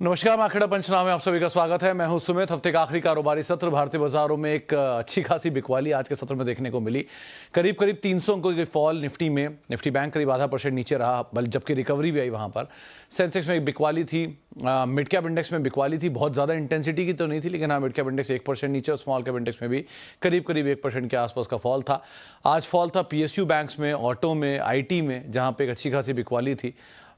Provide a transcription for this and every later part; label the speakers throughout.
Speaker 1: नमस्कार, मैं आखिड़ा पंचनामे में आप सभी का स्वागत है। मैं हूं सुमित। हफ्ते का आखिरी कारोबारी सत्र भारतीय बाजारों में एक अच्छी खासी बिकवाली आज के सत्र में देखने को मिली। करीब 300 अंकों की फॉल निफ्टी में। निफ्टी बैंक करीब आधा % नीचे रहा, बल्कि जबकि रिकवरी भी आई वहां पर। सेंसेक्स में एक बिकवाली थी, मिड कैप इंडेक्स में बिकवाली थी। बहुत ज़्यादा इंटेंसिटी की तो नहीं थी, लेकिन हाँ, मिड कैप इंडेक्स 1% नीचे और स्मॉल कैप इंडेक्स में भी करीब 1% के आसपास का फॉल था। आज फॉल था पीएसयू बैंक्स में, ऑटो में, आईटी में, जहाँ पे एक अच्छी खासी बिकवाली थी।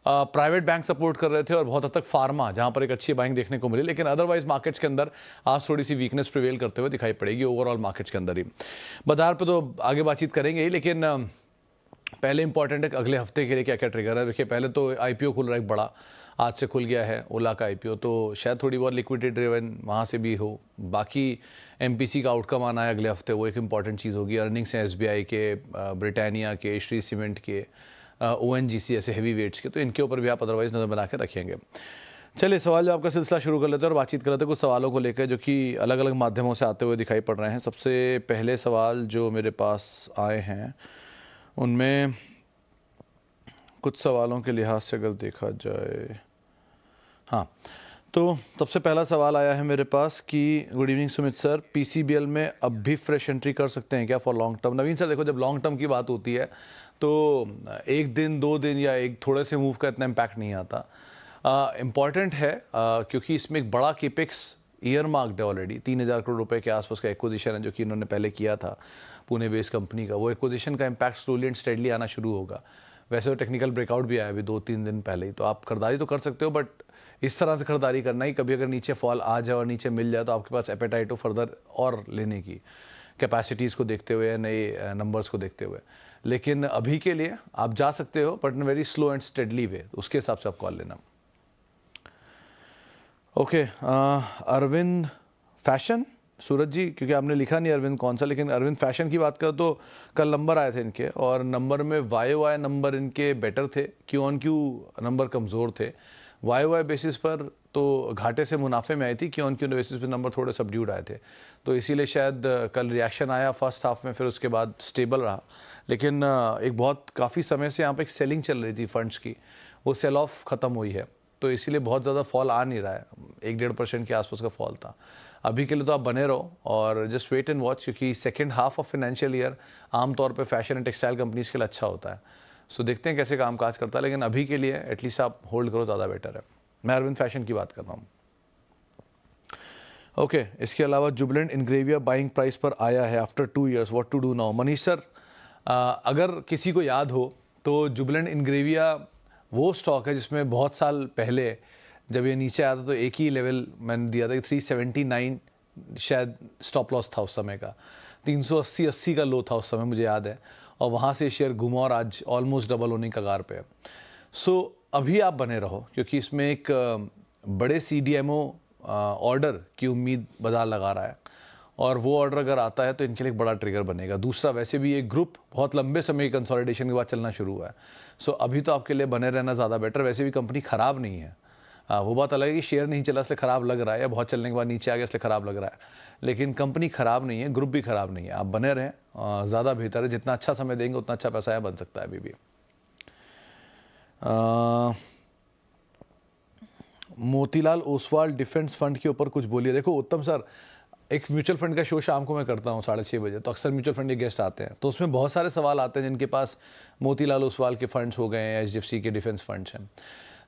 Speaker 1: प्राइवेट बैंक सपोर्ट कर रहे थे और बहुत हद तक फार्मा, जहां पर एक अच्छी बाइंग देखने को मिली। लेकिन अदरवाइज मार्केट्स के अंदर आज थोड़ी सी वीकनेस प्रिवेल करते हुए दिखाई पड़ेगी ओवरऑल मार्केट्स के अंदर ही। बाजार पे तो आगे बातचीत करेंगे ही, लेकिन पहले इंपॉर्टेंट है अगले हफ्ते के लिए क्या क्या ट्रिगर है। देखिए, पहले तो आईपीओ खुल रहा है, एक बड़ा आज से खुल गया है ओला का आईपीओ, तो शायद थोड़ी बहुत लिक्विडिटी ड्रिवन वहाँ से भी हो। बाकी एमपीसी का आउटकम आना है अगले हफ्ते, वो एक इंपॉर्टेंट चीज़ होगी। अर्निंग्स हैं एसबीआई के, ब्रिटानिया के, श्री सीमेंट के, ओएनजीसी, ऐसे हैवी वेट्स के, तो इनके ऊपर भी आप अदरवाइज नज़र बना के रखेंगे। चलिए, सवाल जवाब का सिलसिला शुरू कर लेते हैं और बातचीत कर लेते हैं कुछ सवालों को लेकर जो कि अलग अलग माध्यमों से आते हुए दिखाई पड़ रहे हैं। सबसे पहले सवाल जो मेरे पास आए हैं उनमें कुछ सवालों के लिहाज से अगर देखा जाए, हाँ, तो सबसे पहला सवाल आया है मेरे पास कि good evening Sumit sir, PCBL में अब भी फ्रेश एंट्री कर सकते हैं क्या for long term? Naveen sir, देखो, जब लॉन्ग टर्म की बात होती है तो एक दिन, 2 दिन या एक थोड़े से मूव का इतना इम्पैक्ट नहीं आता। इम्पॉर्टेंट है क्योंकि इसमें एक बड़ा केपेक्स ईयर मार्क्ड है ऑलरेडी। 3,000 करोड़ रुपए के आसपास का एक्विजिशन है जो कि इन्होंने पहले किया था पुणे बेस्ड कंपनी का। वो एक्विजिशन का इम्पैक्ट स्लोली एंड स्टेडली आना शुरू होगा। वैसे तो टेक्निकल ब्रेकआउट भी आया अभी 2-3 दिन पहले ही, तो आप खरीदारी तो कर सकते हो, बट इस तरह से खरीदारी करना ही, कभी अगर नीचे फॉल आ जाए और नीचे मिल जाए तो आपके पास एपेटाइट हो फर्दर और लेने की, कैपेसिटीज़ को देखते हुए, नए नंबर्स को देखते हुए। लेकिन अभी के लिए आप जा सकते हो, but in very slow and steadily way, उसके हिसाब से आप कॉल लेना। ओके, अरविंद फैशन, सूरज जी, क्योंकि आपने लिखा नहीं अरविंद कौन सा, लेकिन अरविंद फैशन की बात करो तो कल नंबर आए थे इनके, और नंबर में वाई नंबर इनके बेटर थे, क्यू ऑन क्यू नंबर कमज़ोर थे। वाई बेसिस पर तो घाटे से मुनाफे में आई थी, क्यू ऑन क्यू बेसिस पर नंबर थोड़े सबड्यूड आए थे, तो इसीलिए शायद कल रिएक्शन आया फर्स्ट हाफ में, फिर उसके बाद स्टेबल रहा। लेकिन एक बहुत काफ़ी समय से यहाँ पे एक सेलिंग चल रही थी फंड्स की, वो सेल ऑफ ख़त्म हुई है, तो इसीलिए बहुत ज़्यादा फॉल आ नहीं रहा है। 1-1.5% के आसपास का फॉल था। अभी के लिए तो आप बने रहो और जस्ट वेट एंड वॉच, क्योंकि second half of financial year आमतौर पे फैशन एंड टेक्सटाइल कंपनीज के लिए अच्छा होता है। सो देखते हैं कैसे काम काज करता है, लेकिन अभी के लिए एटलीस्ट आप होल्ड करो, ज़्यादा बेटर है। मैं अरविंद फैशन की बात कर रहा हूँ। ओके, इसके अलावा जुबिलेंट इंग्रेविया बाइंग प्राइस पर आया है after 2 years, what to do now? Manish sir, अगर किसी को याद हो तो जुबिलेंट इंग्रेविया वो स्टॉक है जिसमें बहुत साल पहले जब ये नीचे आया था तो एक ही लेवल मैंने दिया था कि 379 शायद स्टॉप लॉस था उस समय का। 380 का लो था उस समय, मुझे याद है, और वहाँ से शेयर घुमा और आज ऑलमोस्ट डबल होने का कगार पे है। सो अभी आप बने रहो, क्योंकि इसमें एक बड़े सीडीएमओ ऑर्डर की उम्मीद बाजार लगा रहा है, और वो ऑर्डर अगर आता है तो इनके लिए एक बड़ा ट्रिगर बनेगा। दूसरा, वैसे भी एक ग्रुप बहुत लंबे समय की कंसोलिडेशन के बाद चलना शुरू हुआ है। सो अभी तो आपके लिए बने रहना ज़्यादा बेटर। वैसे भी कंपनी ख़राब नहीं है, वो बात अलग है कि शेयर नहीं चला इसलिए ख़राब लग रहा है, या बहुत चलने के बाद नीचे आ गया इसलिए ख़राब लग रहा है, लेकिन कंपनी ख़राब नहीं है, ग्रुप भी ख़राब नहीं है। आप बने रहें, ज़्यादा बेहतर है। जितना अच्छा समय देंगे उतना अच्छा पैसा बन सकता है अभी भी। मोतीलाल ओसवाल डिफेंस फंड के ऊपर कुछ बोलिए। देखो उत्तम सर, एक म्यूचुअल फंड का शो शाम को मैं करता हूँ 6:30 बजे, तो अक्सर म्यूचुअल फंड के गेस्ट आते हैं, तो उसमें बहुत सारे सवाल आते हैं जिनके पास मोतीलाल ओसवाल के फंड्स हो गए हैं, एचडीएफसी के डिफेंस फंड्स हैं।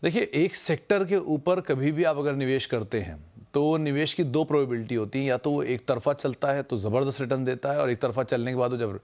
Speaker 1: देखिए, एक सेक्टर के ऊपर कभी भी आप अगर निवेश करते हैं तो निवेश की 2 प्रोबेबिलिटी होती है, या तो वो एक तरफा चलता है तो ज़बरदस्त रिटर्न देता है, और एक तरफा चलने के बाद वो जब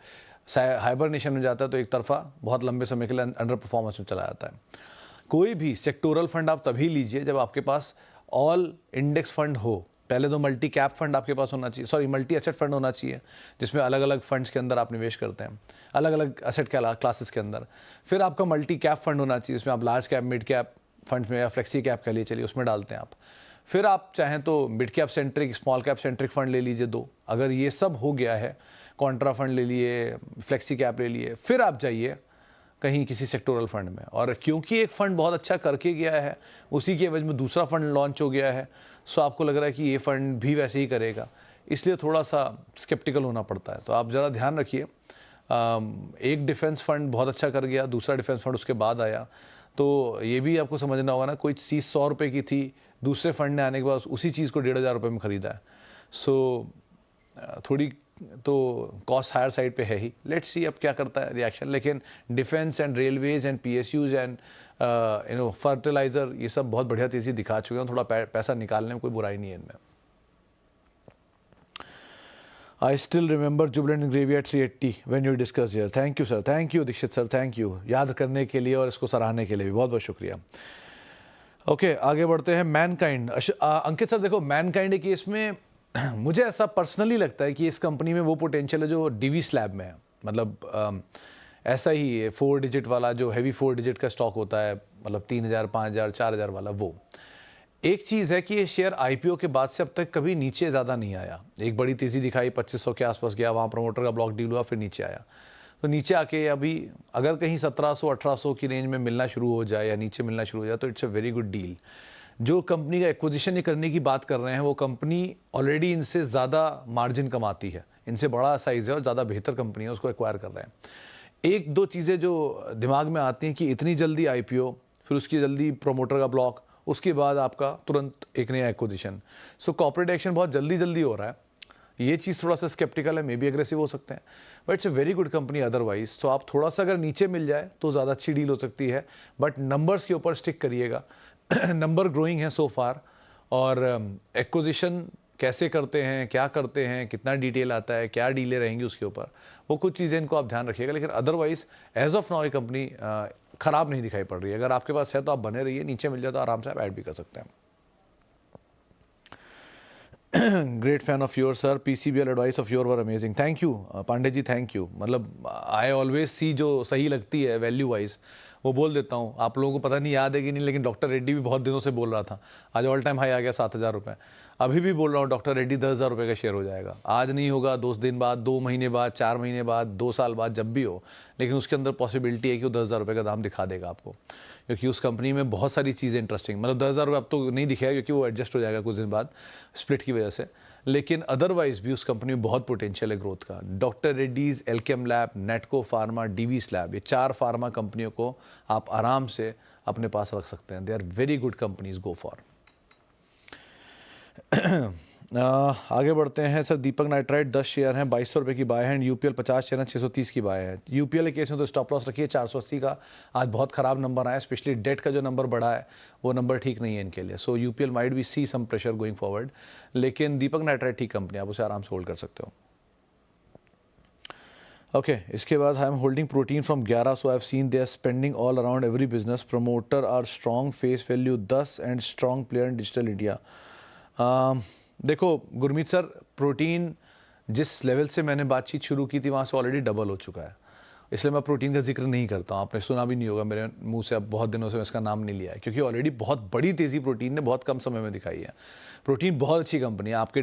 Speaker 1: हाइबरनेशन में जाता है तो एक तरफा बहुत लंबे समय के लिए अंडर परफॉर्मेंस में चला जाता है। कोई भी सेक्टोरल फंड आप तभी लीजिए जब आपके पास ऑल इंडेक्स फंड हो। पहले तो मल्टी कैप फंड आपके पास होना चाहिए, सॉरी मल्टी एसेट फंड होना चाहिए, जिसमें अलग अलग फंड्स के अंदर आप निवेश करते हैं, अलग अलग एसेट के क्लासेस के अंदर। फिर आपका मल्टी कैप फंड होना चाहिए, जिसमें आप large cap, mid cap funds में, या फ्लेक्सी कैप कह लिए चलिए, उसमें डालते हैं आप। फिर आप चाहें तो mid cap centric, small cap centric fund ले लीजिए 2। अगर ये सब हो गया है, कॉन्ट्रा फंड ले लिए, फ्लेक्सी कैप ले लिए, फिर आप जाइए कहीं किसी सेक्टोरल फंड में। और क्योंकि एक फंड बहुत अच्छा करके गया है, उसी की एवज में दूसरा फंड लॉन्च हो गया है, सो आपको लग रहा है कि ये फंड भी वैसे ही करेगा, इसलिए थोड़ा सा स्केप्टिकल होना पड़ता है। तो आप ज़रा ध्यान रखिए, एक डिफेंस फंड बहुत अच्छा कर गया, दूसरा डिफेंस फंड उसके बाद आया, तो ये भी आपको समझना होगा ना, कोई चीज़ 100 रुपये की थी, दूसरे फंड ने आने के बाद उसी चीज़ को 1,500 रुपये में ख़रीदा है। सो थोड़ी तो कॉस्ट हायर साइड पे है ही। लेट्स सी अब क्या करता है रिएक्शन। लेकिन defence and railways and PSUs and fertiliser ये सब बहुत बढ़िया तेज़ी दिखा चुके हैं। थोड़ा पैसा निकालने में कोई बुराई नहीं है इनमें। I still remember Jubilant Gravy at 380 when you discussed here. Thank you sir, thank you Dikshit sir, thank you याद करने के लिए और इसको सराहने के लिए भी बहुत बहुत शुक्रिया। ओके आगे बढ़ते हैं। मैनकाइंड, अंकित सर देखो मैनकाइंड के केस में मुझे ऐसा पर्सनली लगता है कि इस कंपनी में वो पोटेंशियल है जो डीवी स्लैब में है। मतलब ऐसा ही है 4 डिजिट वाला जो हैवी 4 डिजिट का स्टॉक होता है, मतलब 3,000, 5,000, 4,000 वाला। वो एक चीज़ है कि ये शेयर आईपीओ के बाद से अब तक कभी नीचे ज़्यादा नहीं आया। एक बड़ी तेज़ी दिखाई 2500 के आसपास गया, वहाँ प्रमोटर का ब्लॉक डील हुआ, फिर नीचे आया। तो नीचे आके अभी अगर कहीं 1700-1800 की रेंज में मिलना शुरू हो जाए या नीचे मिलना शुरू हो जाए तो it's a very good deal. जो कंपनी का एक्विजिशन करने की बात कर रहे हैं वो कंपनी ऑलरेडी इनसे ज़्यादा मार्जिन कमाती है, इनसे बड़ा साइज़ है और ज़्यादा बेहतर कंपनी है, उसको एक्वायर कर रहे हैं। एक दो चीज़ें जो दिमाग में आती हैं कि इतनी जल्दी आईपीओ, फिर उसकी जल्दी प्रमोटर का ब्लॉक, उसके बाद आपका तुरंत एक नया एक्विजिशन। सो कॉर्पोरेट एक्शन बहुत जल्दी हो रहा है। ये चीज़ थोड़ा सा स्केप्टिकल है, मे बी एग्रेसिव हो सकते हैं, but it's a very good company otherwise. तो आप थोड़ा सा अगर नीचे मिल जाए तो ज़्यादा अच्छी डील हो सकती है, बट नंबर्स के ऊपर स्टिक करिएगा। नंबर ग्रोइंग है सो फार, और एक्विजिशन कैसे करते हैं, क्या करते हैं, कितना डिटेल आता है, क्या डीलें रहेंगी उसके ऊपर, वो कुछ चीज़ें इनको आप ध्यान रखिएगा। लेकिन अदरवाइज एज ऑफ नाउ ये कंपनी ख़राब नहीं दिखाई पड़ रही है। अगर आपके पास है तो आप बने रहिए, नीचे मिल जाए तो आराम से आप ऐड भी कर सकते हैं। Great fan of your sir, PCBL advice of your were amazing. Thank you Pandey ji, thank you. मतलब आई ऑलवेज सी जो सही लगती है वैल्यू वाइज वो बोल देता हूँ। आप लोगों को पता नहीं याद है कि नहीं, लेकिन डॉक्टर रेड्डी भी बहुत दिनों से बोल रहा था। आज ऑल टाइम हाई आ गया 7,000 रुपये। अभी भी बोल रहा हूँ डॉक्टर रेड्डी 10,000 रुपये का शेयर हो जाएगा। आज नहीं होगा, 2 दिन बाद, 2 महीने बाद, 4 महीने बाद, 2 साल बाद, जब भी हो, लेकिन उसके अंदर पॉसिबिलिटी है कि वो 10,000 रुपये का दाम दिखा देगा आपको, क्योंकि उस कंपनी में बहुत सारी चीज़ें इंटरेस्टिंग। मतलब 10,000 रुपये अब तो नहीं दिखेगा क्योंकि वो एडजस्ट हो जाएगा कुछ दिन बाद स्प्लिट की वजह से, लेकिन अदरवाइज भी उस कंपनी में बहुत पोटेंशियल है ग्रोथ का। Doctor Reddy's, Alkem lab, नेटको pharma, DV slab, ये 4 फार्मा कंपनियों को आप आराम से अपने पास रख सकते हैं। They are very good companies, go for. आगे बढ़ते हैं सर। दीपक नाइट्राइट 10 शेयर हैं, 2200 रुपये की बाय है। यूपीएल 50 शेयर हैं, 630 की बाय है। यूपीएल के केस में तो स्टॉप लॉस रखिए 480 का। आज बहुत खराब नंबर आया, स्पेशली डेट का जो नंबर बढ़ा है वो नंबर ठीक नहीं है इनके लिए। So UPL might be see some pressure going forward, लेकिन दीपक नाइट्राइट ठीक कंपनी, आप उसे आराम से होल्ड कर सकते हो। ओके इसके बाद I am holding protein from 11, so I have seen they are spending all around every business. Promoter are strong, face value 10 and strong player in digital India. देखो गुरमीत सर, प्रोटीन जिस level से मैंने बातचीत शुरू की थी वहाँ से ऑलरेडी डबल हो चुका है, इसलिए मैं प्रोटीन का जिक्र नहीं करता हूँ। आपने सुना भी नहीं होगा मेरे मुंह से, अब बहुत दिनों से मैं इसका नाम नहीं लिया है, क्योंकि ऑलरेडी बहुत बड़ी तेज़ी प्रोटीन ने बहुत कम समय में दिखाई है। प्रोटीन बहुत अच्छी कंपनी है, आपके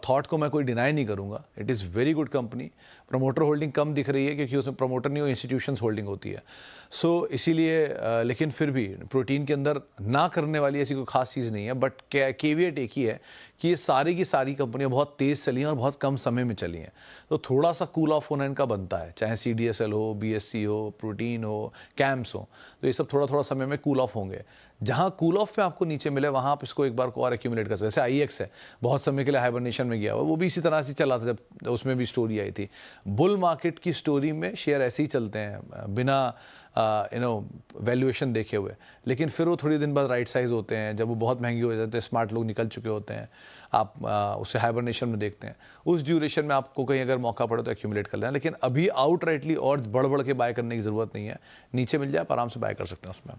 Speaker 1: थॉट को मैं कोई डिनाई नहीं करूँगा, it is very good company. Promoter holding कम दिख रही है क्योंकि उसमें प्रमोटर नहीं हो, इंस्टीट्यूशंस होल्डिंग होती है। सो इसीलिए लेकिन फिर भी प्रोटीन के अंदर ना करने वाली ऐसी कोई खास चीज़ नहीं है, बट केविएट एक ही है कि ये सारी की सारी कंपनियां बहुत तेज़ चली हैं और बहुत कम समय में चली हैं, तो थोड़ा सा कूल ऑफ होना इनका बनता है, चाहे CDSL हो, BSC हो, प्रोटीन हो, कैम्स हो, तो ये सब थोड़ा थोड़ा समय में कूल ऑफ होंगे। जहाँ कूल ऑफ में आपको नीचे मिले वहाँ आप इसको एक बार को और एक्यूमुलेट कर सकते हैं। जैसे IEX है, बहुत समय के लिए हाइबरनेशन में गया हुआ, वो भी इसी तरह से चला था, जब उसमें भी स्टोरी आई थी। बुल मार्केट की स्टोरी में शेयर ऐसे ही चलते हैं बिना वैल्यूएशन देखे हुए, लेकिन फिर वो थोड़ी दिन बाद राइट साइज होते हैं। जब वो बहुत महंगी हो जाते हैं, स्मार्ट लोग निकल चुके होते हैं, आप उसे हाइबरनेशन में देखते हैं। उस ड्यूरेशन में आपको कहीं अगर मौका पड़े तो एक्यूमुलेट कर लेना, लेकिन अभी आउटराइटली और बढ़ के बाय करने की ज़रूरत नहीं है। नीचे मिल जाए आप आराम से बाय कर सकते हैं उसमें।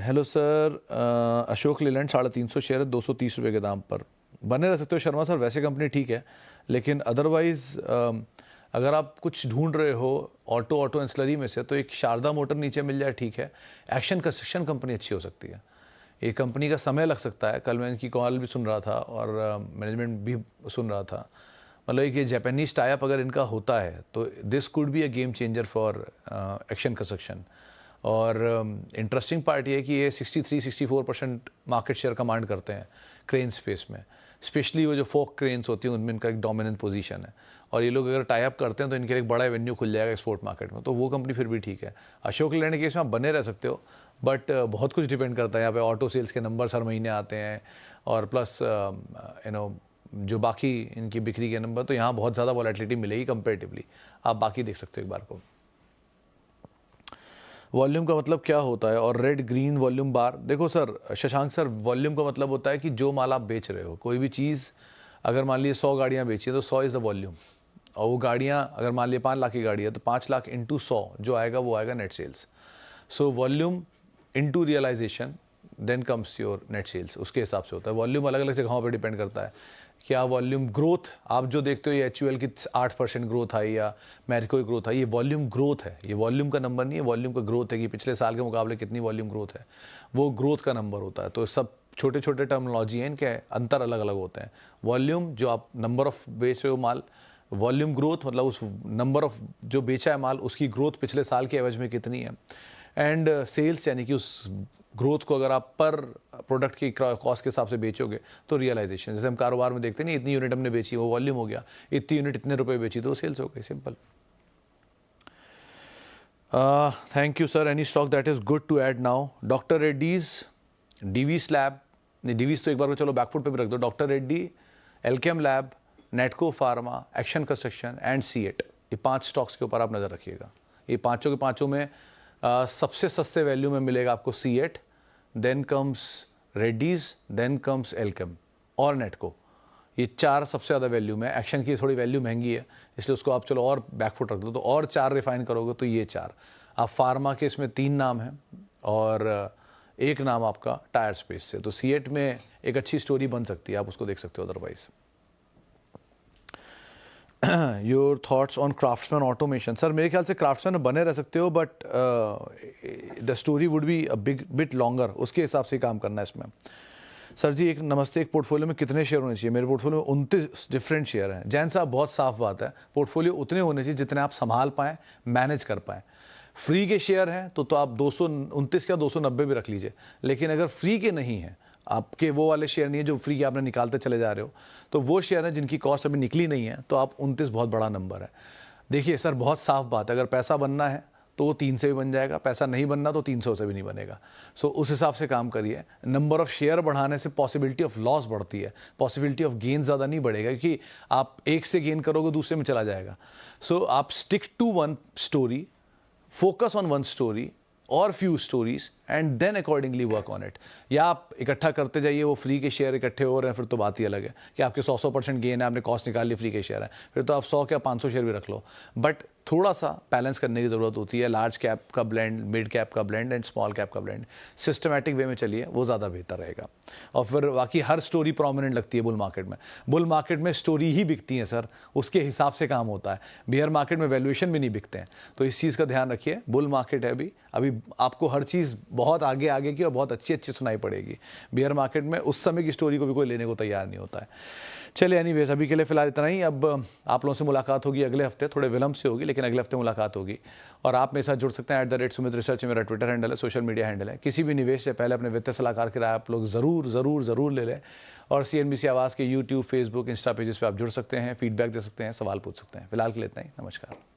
Speaker 1: Hello sir, Ashok Leyland 350 share है, 230 रुपये के दाम पर बने रह सकते हो। शर्मा सर वैसे कंपनी ठीक है, लेकिन अदरवाइज अगर आप कुछ ढूंढ रहे हो ऑटो एंसिलरी में से, तो एक शारदा मोटर नीचे मिल जाए ठीक है। एक्शन कंस्ट्रक्शन कंपनी अच्छी हो सकती है, ये कंपनी का समय लग सकता है। कल मैं इनकी कॉल भी सुन रहा था और मैनेजमेंट भी सुन रहा था। मतलब एक ये जापानीज टाइप अगर इनका होता है तो this could be a game changer for action construction. और इंटरेस्टिंग पार्ट ये है कि ये 63-64% मार्केट शेयर कमांड करते हैं क्रेन स्पेस में, स्पेशली वो जो फोक क्रेन्स होती हैं उनमें इनका एक डोमिनेंट पोजीशन है। और ये लोग अगर टाई अप करते हैं तो इनके लिए एक बड़ा एवेन्यू खुल जाएगा एक्सपोर्ट मार्केट में, तो वो कंपनी फिर भी ठीक है। अशोक लेलैंड के केस में आप बने रह सकते हो, बट बहुत कुछ डिपेंड करता है। यहाँ पे ऑटो सेल्स के नंबर्स हर महीने आते हैं और प्लस जो बाकी इनकी बिक्री के नंबर, तो यहाँ बहुत ज़्यादा वॉलेटिलिटी मिलेगी कंपेरेटिवली। आप बाकी देख सकते हो एक बार को। वॉल्यूम का मतलब क्या होता है और रेड ग्रीन वॉल्यूम बार? देखो सर शशांक सर, वॉल्यूम का मतलब होता है कि जो माल आप बेच रहे हो, कोई भी चीज़ अगर मान लीजिए 100 गाड़ियाँ बेची है तो 100 इज़ द वॉल्यूम, और वो गाड़ियाँ अगर मान लीजिए 5 लाख की गाड़ी है तो 5 लाख इंटू 100 जो आएगा वो आएगा net sales. So volume into realisation then comes your net sales, उसके हिसाब से होता है। वॉल्यूम अलग अलग जगहों पर डिपेंड करता है। क्या वॉल्यूम ग्रोथ आप जो देखते हो, ये HUL की 8% ग्रोथ आई या मैरिको की ग्रोथ आई, ये वॉल्यूम ग्रोथ है, ये वॉल्यूम का नंबर नहीं है, वॉल्यूम का ग्रोथ है कि पिछले साल के मुकाबले कितनी वॉल्यूम ग्रोथ है, वो ग्रोथ का नंबर होता है। तो सब छोटे छोटे टर्मिनोलॉजी हैं, इनके अंतर अलग अलग होते हैं। वॉल्यूम जो आप नंबर ऑफ बेच रहे हो माल, वॉल्यूम ग्रोथ मतलब उस नंबर ऑफ जो बेचा है माल उसकी ग्रोथ पिछले साल के एवरेज में कितनी है, एंड सेल्स यानी कि उस ग्रोथ को अगर आप पर प्रोडक्ट की कॉस्ट के हिसाब से बेचोगे तो रियलाइजेशन। जैसे हम कारोबार में देखते नहीं, इतनी यूनिट हमने बेची वो वॉल्यूम हो गया, इतनी यूनिट इतने रुपए बेची तो सेल्स हो गई, simple. Thank you sir, any stock that is good to add now? Doctor Reddy's, Divi's lab, नहीं डीवीस तो एक बार को चलो बैकफुट पे भी रख दो, doctor Reddy, Alkem lab, नेटको pharma, action construction and CEAT, ये 5 स्टॉक्स के ऊपर आप नज़र रखिएगा। ये पाँचों के पाँचों में सबसे सस्ते वैल्यू में मिलेगा आपको CEAT, then comes Reddy's, then comes Alkem और नेटको। ये 4 सबसे ज़्यादा वैल्यू में। एक्शन की थोड़ी वैल्यू महंगी है इसलिए उसको आप चलो और बैकफुट रख दो, तो और 4 रिफाइन करोगे तो ये 4। आप फार्मा के इसमें 3 नाम हैं और एक नाम आपका टायर स्पेस से, तो सीएट में एक अच्छी स्टोरी बन सकती है, आप उसको देख सकते हो। Otherwise your thoughts on craftsman automation? Sir मेरे ख्याल से क्राफ्ट्समैन बने रह सकते हो, but the story would be a bit longer, उसके हिसाब से काम करना है इसमें। सर जी एक नमस्ते, एक पोर्टफोलियो में कितने शेयर होने चाहिए? मेरे पोर्टफोलियो में 29 डिफरेंट शेयर हैं। जैन साहब बहुत साफ बात है, पोर्टफोलियो उतने होने चाहिए जितने आप संभाल पाएँ, मैनेज कर पाएँ। फ्री के शेयर हैं तो आप 229 या 290 भी रख लीजिए, लेकिन अगर फ्री के नहीं हैं, आपके वो वाले शेयर नहीं है जो फ्री के आपने निकालते चले जा रहे हो, तो वो शेयर हैं जिनकी कॉस्ट अभी निकली नहीं है, तो आप 29 बहुत बड़ा नंबर है। देखिए सर बहुत साफ बात है, अगर पैसा बनना है तो वो 3 से भी बन जाएगा, पैसा नहीं बनना तो 300 से भी नहीं बनेगा। सो उस हिसाब से काम करिए। नंबर ऑफ शेयर बढ़ाने से पॉसिबिलिटी ऑफ लॉस बढ़ती है, पॉसिबिलिटी ऑफ गेन ज़्यादा नहीं बढ़ेगा, क्योंकि आप एक से गेन करोगे दूसरे में चला जाएगा। सो आप stick to one story, focus on one story और few stories and then accordingly work on it. या आप इकट्ठा करते जाइए, वो फ्री के शेयर इकट्ठे हो रहे हैं, फिर तो बात ही अलग है कि आपके 100% गेन है, आपने कॉस्ट निकाल ली, फ्री के शेयर है, फिर तो आप 100 या 500 शेयर भी रख लो। बट थोड़ा सा बैलेंस करने की ज़रूरत होती है, लार्ज कैप का ब्लेंड, मिड कैप का ब्लेंड एंड स्मॉल कैप का ब्लेंड। सिस्टमैटिक वे में चलिए, वो ज़्यादा बेहतर रहेगा। और फिर बाकी हर स्टोरी प्रोमिनेंट लगती है बुल मार्केट में। बुल मार्केट में स्टोरी ही बिकती है सर, उसके हिसाब से काम होता है। बियर मार्केट में वैल्यूएशन भी नहीं बिकते हैं, तो इस चीज़ का ध्यान रखिए। बुल मार्केट है अभी आपको हर चीज़ बहुत आगे आगे की और बहुत अच्छी अच्छी सुनाई पड़ेगी। बियर मार्केट में उस समय की स्टोरी को भी कोई लेने को तैयार नहीं होता है। चलिए एनीवेज अभी के लिए फ़िलहाल इतना ही। अब आप लोगों से मुलाकात होगी अगले हफ्ते, थोड़े विलंब से होगी लेकिन अगले हफ्ते मुलाकात होगी। और आप मेरे साथ जुड़ सकते हैं @सुमित रिसर्च मेरा ट्विटर हैंडल है, सोशल मीडिया हैंडल है। किसी भी निवेश से पहले अपने वित्तीय सलाहकार की राय आप लोग ज़रूर ले लें। और CNBC आवाज़ के यूट्यूब, फेसबुक, इंस्टा पेजेस पर आप जुड़ सकते हैं, फीडबैक दे सकते हैं, सवाल पूछ सकते हैं। फिलहाल के लिए इतना ही, नमस्कार।